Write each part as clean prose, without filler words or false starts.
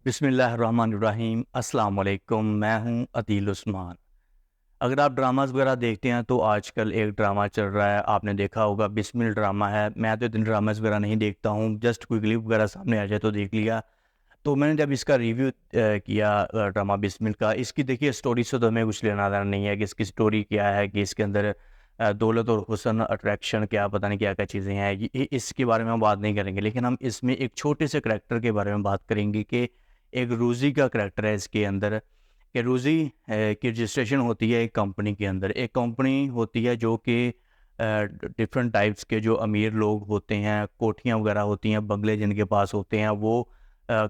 بسم اللہ الرحمن الرحیم۔ السلام علیکم، میں ہوں عدیل عثمان۔ اگر آپ ڈراماز وغیرہ دیکھتے ہیں تو آج کل ایک ڈرامہ چل رہا ہے، آپ نے دیکھا ہوگا، بسمل ڈرامہ ہے۔ میں تو اتنے ڈراماز وغیرہ نہیں دیکھتا ہوں، جسٹ کوئی کلپ وغیرہ سامنے آ جائے تو دیکھ لیا۔ تو میں نے جب اس کا ریویو کیا ڈرامہ بسمل کا، اس کی دیکھیے سٹوری سے تو ہمیں کچھ لینا دینا نہیں ہے کہ اس کی سٹوری کیا ہے، کہ اس کے اندر دولت اور حسن اٹریکشن کیا پتہ نہیں کیا کیا چیزیں ہیں، اس کے بارے میں ہم بات نہیں کریں گے۔ لیکن ہم اس میں ایک چھوٹے سے کریکٹر کے بارے میں بات کریں گے کہ ایک روزی کا کریکٹر ہے اس کے اندر، کہ روزی کی رجسٹریشن ہوتی ہے ایک کمپنی کے اندر۔ ایک کمپنی ہوتی ہے جو کہ ڈفرینٹ ٹائپس کے جو امیر لوگ ہوتے ہیں، کوٹھیاں وغیرہ ہوتی ہیں، بنگلے جن کے پاس ہوتے ہیں، وہ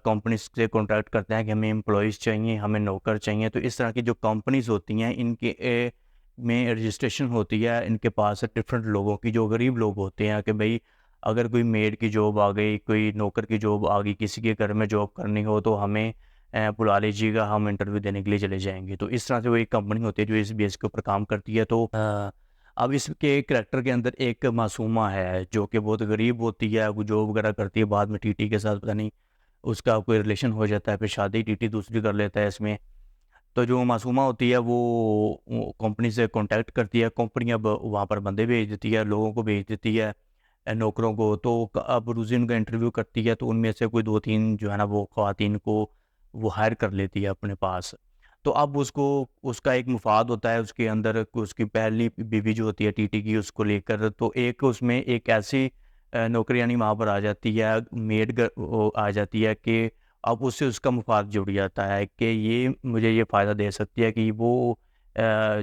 کمپنیز سے کانٹیکٹ کرتے ہیں کہ ہمیں امپلائیز چاہیے، ہمیں نوکر چاہیے۔ تو اس طرح کی جو کمپنیز ہوتی ہیں ان کے میں رجسٹریشن ہوتی ہے ان کے پاس ڈفرینٹ لوگوں کی، جو غریب لوگ ہوتے ہیں، کہ بھئی اگر کوئی میڈ کی جاب آ گئی، کوئی نوکر کی جاب آ گئی، کسی کے گھر میں جاب کرنی ہو تو ہمیں بلا لیجیے گا، ہم انٹرویو دینے کے لیے چلے جائیں گے۔ تو اس طرح سے وہ ایک کمپنی ہوتی ہے جو اس بیس کے اوپر کام کرتی ہے۔ تو اب اس کے کریکٹر کے اندر ایک معصومہ ہے جو کہ بہت غریب ہوتی ہے، وہ جاب وغیرہ کرتی ہے، بعد میں ٹی ٹی کے ساتھ پتہ نہیں اس کا کوئی ریلیشن ہو جاتا ہے، پھر شادی ٹی ٹی دوسری کر لیتا ہے اس میں۔ تو جو معصومہ ہوتی ہے وہ کمپنی سے کانٹیکٹ کرتی ہے، کمپنی اب وہاں پر بندے بھیج دیتی ہے، لوگوں کو بھیج دیتی ہے، نوکروں کو۔ تو اب روزی ان کا انٹرویو کرتی ہے تو ان میں سے کوئی دو تین جو ہے نا وہ خواتین کو وہ ہائر کر لیتی ہے اپنے پاس۔ تو اب اس کا ایک مفاد ہوتا ہے اس کے اندر، اس کی پہلی بیوی جو ہوتی ہے ٹی ٹی کی، اس کو لے کر۔ تو ایک اس میں ایک ایسی نوکری یعنی وہاں پر آ جاتی ہے، میڈ آ جاتی ہے کہ اب اس سے اس کا مفاد جڑ جاتا ہے کہ یہ مجھے یہ فائدہ دے سکتی ہے کہ وہ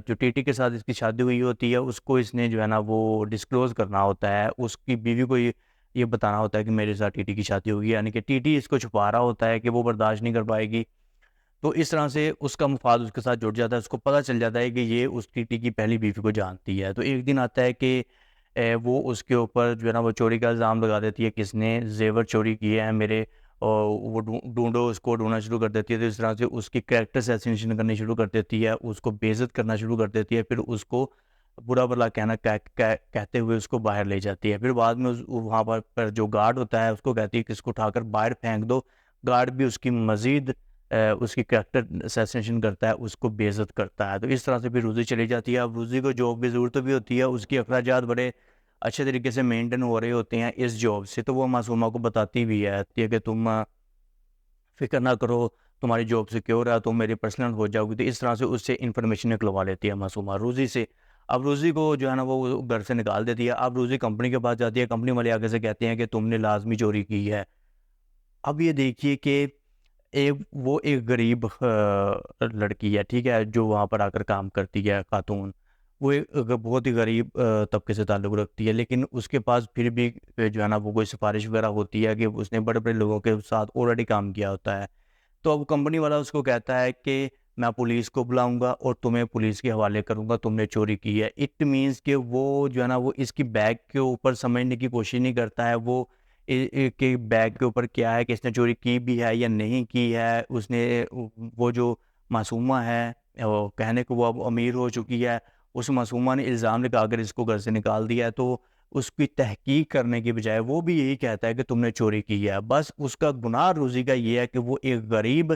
جو ٹی ٹی کے ساتھ اس کی شادی ہوئی ہوتی ہے اس کو اس نے جو ہے نا وہ ڈسکلوز کرنا ہوتا ہے، اس کی بیوی کو یہ بتانا ہوتا ہے کہ میرے ساتھ ٹی ٹی کی شادی ہوگی، یعنی کہ ٹی ٹی اس کو چھپا رہا ہوتا ہے کہ وہ برداشت نہیں کر پائے گی۔ تو اس طرح سے اس کا مفاد اس کے ساتھ جڑ جاتا ہے، اس کو پتہ چل جاتا ہے کہ یہ اس ٹی ٹی کی پہلی بیوی کو جانتی ہے۔ تو ایک دن آتا ہے کہ وہ اس کے اوپر جو ہے نا وہ چوری کا الزام لگا دیتی ہے، کس نے زیور چوری کیے ہیں میرے، اور وہ ڈھونڈو، اس کو ڈھونڈنا شروع کر دیتی ہے۔ تو اس طرح سے اس کی کریکٹر اسیسینیشن کرنی شروع کر دیتی ہے، اس کو بے عزت کرنا شروع کر دیتی ہے، پھر اس کو برا بھلا کہتے ہوئے اس کو باہر لے جاتی ہے۔ پھر بعد میں وہاں پر جو گارڈ ہوتا ہے اس کو کہتی ہے کہ اس کو اٹھا کر باہر پھینک دو۔ گارڈ بھی اس کی مزید اس کی کریکٹر اسیسینیشن کرتا ہے، اس کو بے عزت کرتا ہے۔ تو اس طرح سے پھر روزی چلی جاتی ہے۔ اب روزی کو جاب کی ضرورت بھی ہوتی ہے، اس کی اخراجات بڑے اچھے طریقے سے مینٹین ہو رہے ہوتے ہیں اس جاب سے۔ تو وہ معصومہ کو بتاتی بھی ہے کہ تم فکر نہ کرو، تمہاری جاب سیکیور ہے، تم میری پرسنل ہو جاؤ گی۔ تو اس طرح سے اس سے انفارمیشن نکلوا لیتی ہے معصومہ روزی سے۔ اب روزی کو جو ہے نا وہ گھر سے نکال دیتی ہے۔ اب روزی کمپنی کے پاس جاتی ہے، کمپنی والے آگے سے کہتے ہیں کہ تم نے لازمی چوری کی ہے۔ اب یہ دیکھیے کہ وہ ایک غریب لڑکی ہے، ٹھیک ہے، جو وہاں پر آ کر کام کرتی ہے، خاتون۔ وہ ایک بہت ہی غریب طبقے سے تعلق رکھتی ہے، لیکن اس کے پاس پھر بھی جو ہے نا وہ کوئی سفارش وغیرہ ہوتی ہے کہ اس نے بڑے بڑے لوگوں کے ساتھ آلریڈی کام کیا ہوتا ہے۔ تو اب کمپنی والا اس کو کہتا ہے کہ میں پولیس کو بلاؤں گا اور تمہیں پولیس کے حوالے کروں گا، تم نے چوری کی ہے۔ اٹ مینس کہ وہ جو ہے نا وہ اس کی بیگ کے اوپر سمجھنے کی کوشش نہیں کرتا ہے، وہ کہ بیگ کے اوپر کیا ہے، کہ اس نے چوری کی بھی ہے یا نہیں کی ہے۔ اس نے وہ جو معصومہ ہے، وہ کہنے کو وہ اب امیر ہو چکی ہے، اس معصومہ نے الزام لگا کر اس کو گھر سے نکال دیا ہے۔ تو اس کی تحقیق کرنے کی بجائے وہ بھی یہی کہتا ہے کہ تم نے چوری کی ہے۔ بس اس کا گناہ روزی کا یہ ہے کہ وہ ایک غریب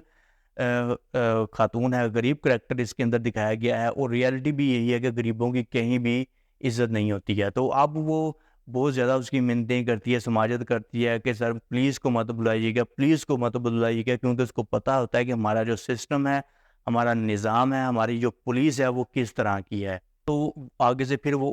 خاتون ہے، غریب کریکٹر اس کے اندر دکھایا گیا ہے، اور ریئلٹی بھی یہی ہے کہ غریبوں کی کہیں بھی عزت نہیں ہوتی ہے۔ تو اب وہ بہت زیادہ اس کی منتیں کرتی ہے، سماجت کرتی ہے کہ سر پولیس کو مت بلائیے گا، پولیس کو مت بلائیے گا، کیونکہ اس کو پتہ ہوتا ہے کہ ہمارا جو سسٹم ہے، ہمارا نظام ہے، ہماری جو پولیس ہے وہ کس طرح کی ہے۔ تو آگے سے پھر وہ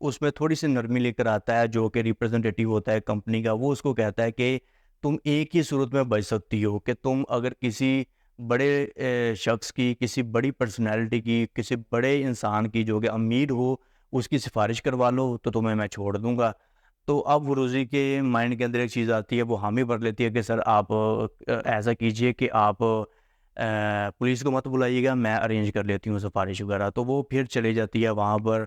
اس میں تھوڑی سی نرمی لے کر آتا ہے، جو کہ ریپرزنٹیٹیو ہوتا ہے کمپنی کا۔ وہ اس کو کہتا ہے کہ تم ایک ہی صورت میں بچ سکتی ہو، کہ تم اگر کسی بڑے شخص کی، کسی بڑی پرسنالٹی کی، کسی بڑے انسان کی جو کہ امیر ہو، اس کی سفارش کروا لو تو تمہیں میں چھوڑ دوں گا۔ تو اب وہ روزی کے مائنڈ کے اندر ایک چیز آتی ہے، وہ حامی بھر لیتی ہے کہ سر آپ ایسا کیجئے کہ آپ پولیس کو مت بلائیے گا، میں ارینج کر لیتی ہوں سفارش وغیرہ۔ تو وہ پھر چلی جاتی ہے وہاں پر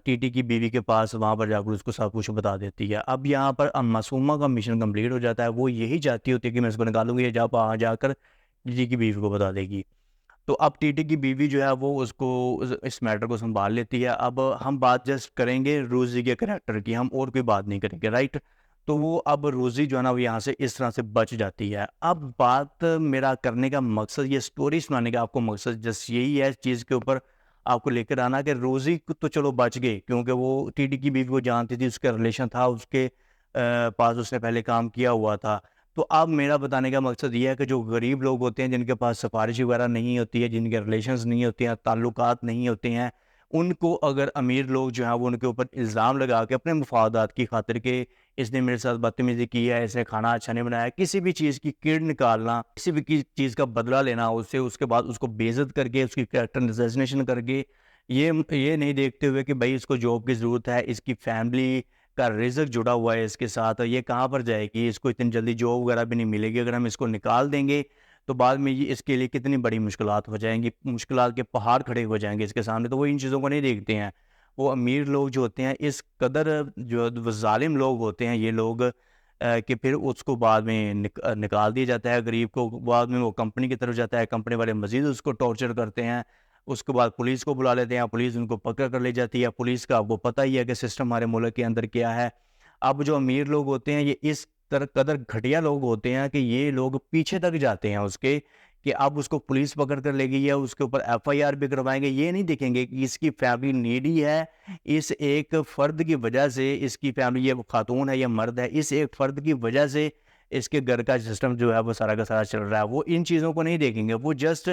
ٹی ٹی کی بیوی کے پاس، وہاں پر جا کر اس کو سب کچھ بتا دیتی ہے۔ اب یہاں پر معصومہ کا مشن کمپلیٹ ہو جاتا ہے، وہ یہی چاہتی ہوتی ہے کہ میں اس کو نکالوں گی، یا وہاں جا کر ٹی ٹی کی بیوی کو بتا دے گی۔ تو اب ٹی ٹی کی بیوی جو ہے وہ اس کو اس میٹر کو سنبھال لیتی ہے۔ اب ہم بات جسٹ کریں گے روزی کے کریکٹر کی، ہم اور کوئی بات نہیں کریں گے، رائٹ۔ تو وہ اب روزی جو ہے نا وہ یہاں سے اس طرح سے بچ جاتی ہے۔ اب بات میرا کرنے کا مقصد، یہ سٹوری سنانے کا آپ کو مقصد جس یہی ہے اس چیز کے اوپر آپ کو لے کر آنا کہ روزی تو چلو بچ گئی، کیونکہ وہ ٹی ڈی کی بیوی کو جانتی تھی، اس کا ریلیشن تھا، اس کے پاس اس نے پہلے کام کیا ہوا تھا۔ تو اب میرا بتانے کا مقصد یہ ہے کہ جو غریب لوگ ہوتے ہیں، جن کے پاس سفارش وغیرہ نہیں ہوتی ہے، جن کے ریلیشنز نہیں ہوتے ہیں، تعلقات نہیں ہوتے ہیں، ان کو اگر امیر لوگ جو ہیں وہ ان کے اوپر الزام لگا کے اپنے مفادات کی خاطر کہ اس نے میرے ساتھ بدتمیزی کی ہے، اس نے کھانا اچھا نہیں بنایا، کسی بھی چیز کی کیڑ نکالنا، کسی بھی چیز کا بدلہ لینا اس سے، اس کے بعد اس کو بے عزت کر کے، اس کی کریکٹر اسیسینیشن کر کے، یہ نہیں دیکھتے ہوئے کہ بھائی اس کو جاب کی ضرورت ہے، اس کی فیملی کا رزق جڑا ہوا ہے اس کے ساتھ، یہ کہاں پر جائے گی، اس کو اتنی جلدی جاب وغیرہ بھی نہیں ملے گی، اگر ہم اس کو نکال دیں گے تو بعد میں یہ اس کے لیے کتنی بڑی مشکلات ہو جائیں گی، مشکلات کے پہاڑ کھڑے ہو جائیں گے اس کے سامنے۔ تو وہ ان چیزوں کو نہیں دیکھتے ہیں۔ وہ امیر لوگ جو ہوتے ہیں اس قدر جو ظالم لوگ ہوتے ہیں یہ لوگ، کہ پھر اس کو بعد میں نکال دیا جاتا ہے، غریب کو بعد میں وہ کمپنی کی طرف جاتا ہے، کمپنی والے مزید اس کو ٹارچر کرتے ہیں، اس کے بعد پولیس کو بلا لیتے ہیں، پولیس ان کو پکڑ کر لے جاتی ہے۔ پولیس کا آپ کو پتہ ہی ہے کہ سسٹم ہمارے ملک کے اندر کیا ہے۔ اب جو امیر لوگ ہوتے ہیں یہ اس قدر گھٹیا لوگ ہوتے ہیں کہ یہ لوگ پیچھے تک جاتے ہیں اس کے، کہ اب اس کو پولیس پکڑ کر لے گئی ہے، اس کے اوپر ایف آئی آر بھی کروائیں گے، یہ نہیں دیکھیں گے کہ اس کی فیملی نیڈی ہے، اس ایک فرد کی وجہ سے، اس کی فیملی یہ خاتون ہے یا مرد ہے، اس ایک فرد کی وجہ سے اس کے گھر کا سسٹم جو ہے وہ سارا کا سارا چل رہا ہے۔ وہ ان چیزوں کو نہیں دیکھیں گے، وہ جسٹ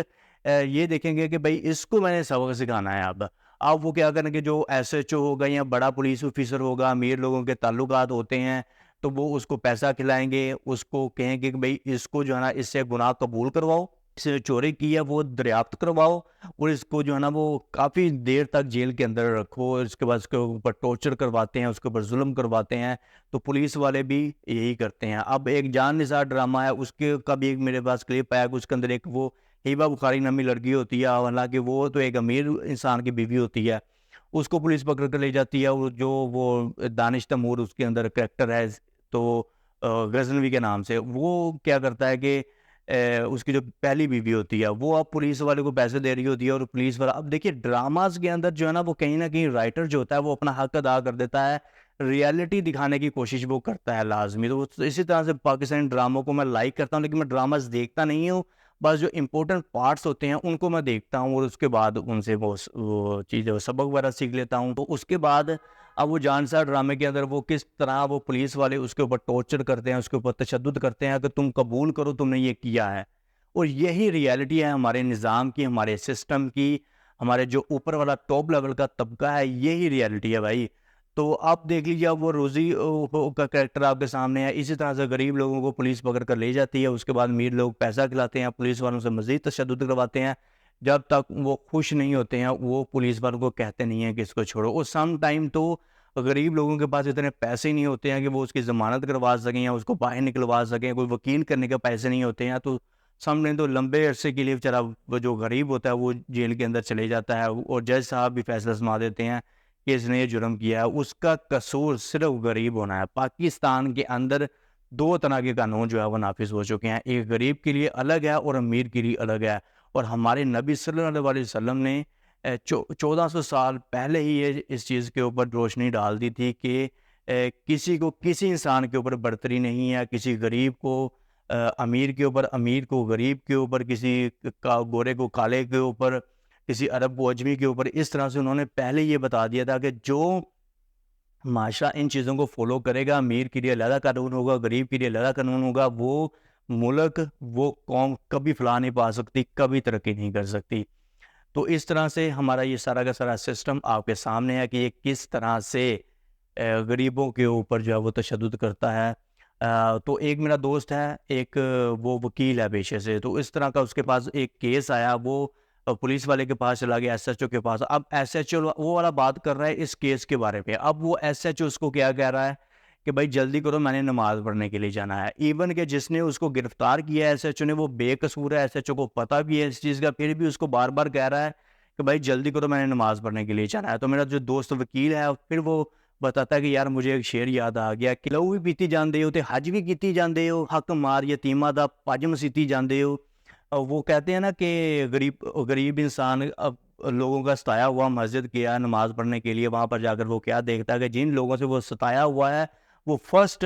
یہ دیکھیں گے کہ بھائی اس کو میں نے سبق سکھانا ہے۔ اب وہ کیا کریں گے، جو ایس ایچ او ہوگا یا بڑا پولیس آفیسر ہوگا، امیر لوگوں کے تعلقات ہوتے ہیں، تو وہ اس کو پیسہ کھلائیں گے، اس کو کہیں گے کہ بھائی اس کو جو ہے نا اس سے گناہ قبول کرواؤ، اس نے چوری کی ہے وہ دریافت کرواؤ، اور اس کو جو ہے نا وہ کافی دیر تک جیل کے اندر رکھو، اور اس کے بعد اس کے اوپر ٹارچر کرواتے ہیں، اس کے اوپر ظلم کرواتے ہیں۔ تو پولیس والے بھی یہی کرتے ہیں۔ اب ایک جان نثار ڈرامہ ہے، اس کے کا بھی ایک میرے پاس کلپ آیا کہ اس کے اندر ایک وہ ہیبا بخاری نامی لڑکی ہوتی ہے، حالانکہ وہ تو ایک امیر انسان کی بیوی ہوتی ہے، اس کو پولیس پکڑ کر لے جاتی ہے، اور جو وہ دانش تیمور اس کے اندر کریکٹر ہے، تو غزنوی کے نام سے، وہ کیا کرتا ہے کہ اس کی جو پہلی بیوی ہوتی ہے وہ اب پولیس والے کو پیسے دے رہی ہوتی ہے، اور پولیس والا، اب دیکھیے ڈراماز کے اندر جو ہے نا وہ کہیں نہ کہیں رائٹر جو ہوتا ہے وہ اپنا حق ادا کر دیتا ہے، ریالٹی دکھانے کی کوشش وہ کرتا ہے لازمی۔ تو اسی طرح سے پاکستانی ڈراموں کو میں لائک کرتا ہوں، لیکن میں ڈراماز دیکھتا نہیں ہوں، بس جو امپورٹنٹ پارٹس ہوتے ہیں ان کو میں دیکھتا ہوں، اور اس کے بعد ان سے وہ چیزیں سبق وغیرہ سیکھ لیتا ہوں۔ تو اس کے بعد اب وہ جان سا ڈرامے کے اندر وہ کس طرح وہ پولیس والے اس کے اوپر ٹارچر کرتے ہیں، اس کے اوپر تشدد کرتے ہیں کہ تم قبول کرو تم نے یہ کیا ہے، اور یہی ریالٹی ہے ہمارے نظام کی، ہمارے سسٹم کی، ہمارے جو اوپر والا ٹاپ لیول کا طبقہ ہے، یہی ریالٹی ہے بھائی۔ تو آپ دیکھ لیجیے، اب وہ روزی کا کریکٹر آپ کے سامنے ہے، اسی طرح سے غریب لوگوں کو پولیس پکڑ کر لے جاتی ہے، اس کے بعد امیر لوگ پیسہ کھلاتے ہیں، پولیس والوں سے مزید تشدد کرواتے ہیں، جب تک وہ خوش نہیں ہوتے ہیں وہ پولیس والوں کو کہتے نہیں ہیں کہ اس کو چھوڑو۔ اور سم ٹائم تو غریب لوگوں کے پاس اتنے پیسے نہیں ہوتے ہیں کہ وہ اس کی ضمانت کروا سکیں یا اس کو باہر نکلوا سکیں، کوئی وکیل کرنے کے پیسے نہیں ہوتے ہیں، تو سم ٹائم تو لمبے عرصے کے لیے بیچارہ وہ جو غریب ہوتا ہے وہ جیل کے اندر چلے جاتا ہے، اور جج صاحب بھی فیصلہ سنا دیتے ہیں کہ اس نے یہ جرم کیا ہے، اس کا قصور صرف غریب ہونا ہے۔ پاکستان کے اندر دو طرح کے قانون جو ہے وہ نافذ ہو چکے ہیں، ایک غریب کے لیے الگ ہے اور امیر کے لیے الگ ہے، اور ہمارے نبی صلی اللہ علیہ وسلم نے 1400 سال پہلے ہی یہ اس چیز کے اوپر روشنی ڈال دی تھی کہ کسی کو کسی انسان کے اوپر برتری نہیں ہے، کسی غریب کو امیر کے اوپر، امیر کو غریب کے اوپر، کسی گورے کو کالے کے اوپر، کسی عرب کو اجمی کے اوپر، اس طرح سے انہوں نے پہلے یہ بتا دیا تھا کہ جو معاشرہ ان چیزوں کو فالو کرے گا، امیر کے لیے علیحدہ قانون ہوگا، غریب کے لیے علیحدہ قانون ہوگا، وہ ملک، وہ قوم کبھی فلاح نہیں پا سکتی، کبھی ترقی نہیں کر سکتی۔ تو اس طرح سے ہمارا یہ سارا کا سارا سسٹم آپ کے سامنے ہے کہ یہ کس طرح سے غریبوں کے اوپر جو ہے وہ تشدد کرتا ہے۔ تو ایک میرا دوست ہے، ایک وہ وکیل ہے پیشے سے، تو اس طرح کا اس کے پاس ایک کیس آیا، وہ پولیس والے کے پاس چلا گیا، ایس ایچ او کے پاس۔ اب ایس ایچ او وہ والا بات کر رہا ہے اس کیس کے بارے میں، اب وہ ایس ایچ او اس کو کیا کہہ رہا ہے کہ بھائی جلدی کرو میں نے نماز پڑھنے کے لیے جانا ہے، ایون کہ جس نے اس کو گرفتار کیا ہے ایس ایچ او نے، وہ بے قصور ہے، ایس ایچ او کو پتہ بھی ہے اس چیز کا، پھر بھی اس کو بار بار کہہ رہا ہے کہ بھائی جلدی کرو میں نے نماز پڑھنے کے لیے جانا ہے۔ تو میرا جو دوست وکیل ہے پھر وہ بتاتا ہے کہ یار مجھے ایک شعر یاد آ گیا کہ لہو بھی پیتی جاندے ہو تے حج بھی کیتی جاندے ہو، حق مار یتیمہ دا پج مسیتی جاندے ہو۔ وہ کہتے ہیں نا کہ غریب انسان لوگوں کا ستایا ہوا مسجد گیا نماز پڑھنے کے لیے، وہاں پر جا کر وہ کیا دیکھتا ہے کہ جن لوگوں سے وہ ستایا ہوا ہے وہ فرسٹ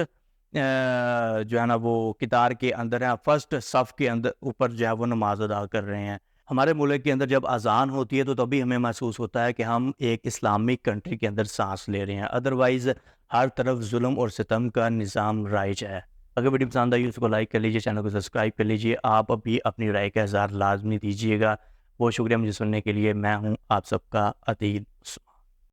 جو ہے نا وہ قطار کے اندر ہیں، فرسٹ صف کے اندر اوپر جو ہے وہ نماز ادا کر رہے ہیں۔ ہمارے ملک کے اندر جب اذان ہوتی ہے تو تبھی ہمیں محسوس ہوتا ہے کہ ہم ایک اسلامک کنٹری کے اندر سانس لے رہے ہیں، ادروائز ہر طرف ظلم اور ستم کا نظام رائج ہے۔ اگر ویڈیو پسند آئی اس کو لائک کر لیجیے، چینل کو سبسکرائب کر لیجیے، آپ ابھی اپنی رائے کا اظہار لازمی دیجیے گا۔ بہت شکریہ مجھے سننے کے لیے، میں ہوں آپ سب کا عدیل عثمان۔